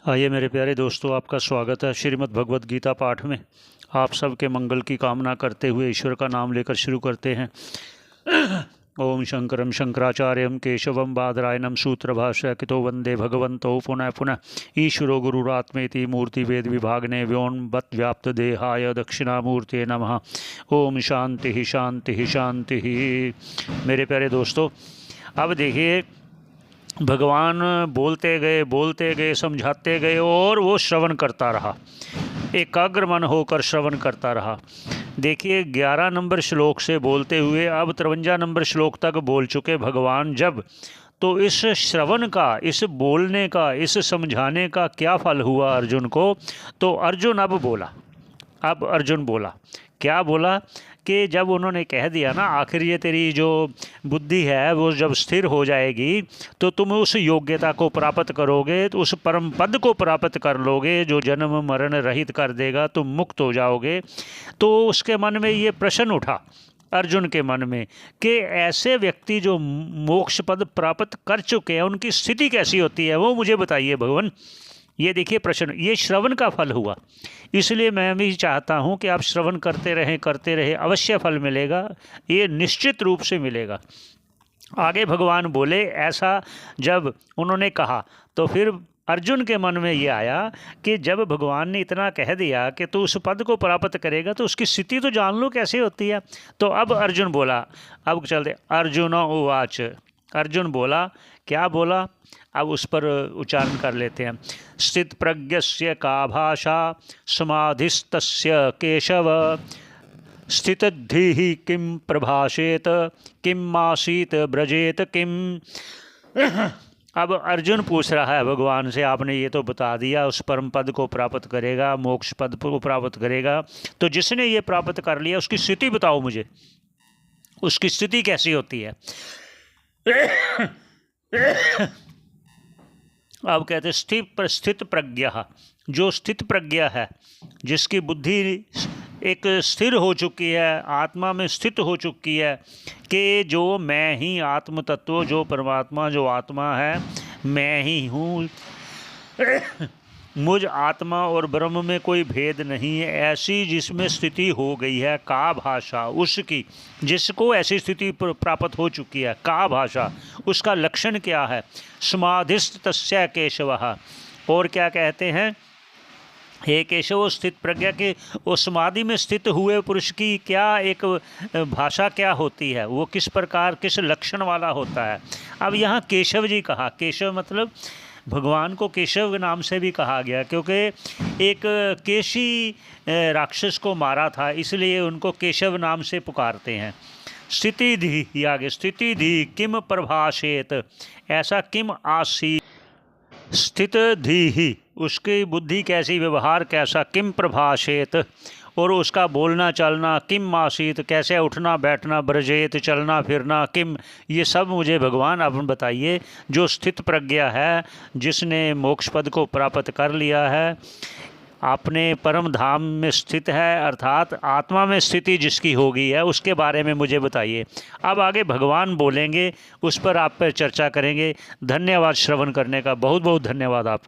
आइए मेरे प्यारे दोस्तों, आपका स्वागत है श्रीमद् भगवद गीता पाठ में। आप सबके मंगल की कामना करते हुए ईश्वर का नाम लेकर शुरू करते हैं। ओम शंकरं शंकराचार्यं केशवं बादरायणं सूत्रभाष्यकृतो वंदे भगवन्तौ पुनः पुनः। ईश्वरो गुरुरात्मेति मूर्तिभेद विभागने व्योमवत् व्याप्त देहाय दक्षिणामूर्ते नमः। ओम शांति शांति शांति। मेरे प्यारे दोस्तों, अब देखिए, भगवान बोलते गए समझाते गए और वो श्रवण करता रहा, एकाग्र मन होकर श्रवण करता रहा। देखिए 11 नंबर श्लोक से बोलते हुए अब 53 नंबर श्लोक तक बोल चुके भगवान। जब तो इस श्रवण का, इस बोलने का, इस समझाने का क्या फल हुआ अर्जुन को? तो अर्जुन अब अर्जुन बोला, क्या बोला कि जब उन्होंने कह दिया ना, आखिर ये तेरी जो बुद्धि है वो जब स्थिर हो जाएगी तो तुम उस योग्यता को प्राप्त करोगे, तो उस परम पद को प्राप्त कर लोगे जो जन्म मरण रहित कर देगा, तुम मुक्त हो जाओगे। तो उसके मन में ये प्रश्न उठा, अर्जुन के मन में, कि ऐसे व्यक्ति जो मोक्ष पद प्राप्त कर चुके हैं उनकी स्थिति कैसी होती है, वो मुझे बताइए भगवान। ये देखिए प्रश्न, ये श्रवण का फल हुआ। इसलिए मैं भी चाहता हूँ कि आप श्रवण करते रहें, अवश्य फल मिलेगा, ये निश्चित रूप से मिलेगा। आगे भगवान बोले, ऐसा जब उन्होंने कहा तो फिर अर्जुन के मन में ये आया कि जब भगवान ने इतना कह दिया कि तू उस पद को प्राप्त करेगा तो उसकी स्थिति तो जान लो कैसे होती है। तो अब अर्जुन बोला, अब चलते, अर्जुन उवाच, अर्जुन बोला, क्या बोला, अब उस पर उच्चारण कर लेते हैं। स्थित प्रज्ञस्य का भाषा समाधिस्तस्य केशव, स्थितधीः किं प्रभाषेत किं मासीत ब्रजेत किम। अब अर्जुन पूछ रहा है भगवान से, आपने ये तो बता दिया उस परम पद को प्राप्त करेगा, मोक्ष पद को प्राप्त करेगा, तो जिसने ये प्राप्त कर लिया उसकी स्थिति बताओ मुझे, उसकी स्थिति कैसी होती है। अब कहते स्थित प्रज्ञा, जो स्थित प्रज्ञा है, जिसकी बुद्धि एक स्थिर हो चुकी है, आत्मा में स्थित हो चुकी है कि जो मैं ही आत्म तत्व, जो परमात्मा, जो आत्मा है मैं ही हूँ, मुझ आत्मा और ब्रह्म में कोई भेद नहीं है, ऐसी जिसमें स्थिति हो गई है, का भाषा उसकी, जिसको ऐसी स्थिति प्राप्त हो चुकी है, का भाषा उसका लक्षण क्या है। समाधिस्थ तस्य केशवः, और क्या कहते हैं, हे केशव, स्थित प्रज्ञा के वो समाधि में स्थित हुए पुरुष की क्या एक भाषा क्या होती है, वो किस प्रकार किस लक्षण वाला होता है। अब यहाँ केशव जी कहा, केशव मतलब भगवान को केशव नाम से भी कहा गया क्योंकि एक केशी राक्षस को मारा था, इसलिए उनको केशव नाम से पुकारते हैं। स्थिति धी, आगे स्थिति धी किम प्रभाषेत, ऐसा किम आसी, स्थित धी ही उसकी बुद्धि कैसी, व्यवहार कैसा, किम प्रभाषेत और उसका बोलना चलना, किम मासीत कैसे उठना बैठना, ब्रजेत चलना फिरना, किम, ये सब मुझे भगवान आप बताइए। जो स्थित प्रज्ञा है, जिसने मोक्ष पद को प्राप्त कर लिया है, अपने परम धाम में स्थित है, अर्थात आत्मा में स्थिति जिसकी हो गई है, उसके बारे में मुझे बताइए। अब आगे भगवान बोलेंगे, उस पर आप पर चर्चा करेंगे। धन्यवाद श्रवण करने का, बहुत बहुत धन्यवाद आपका।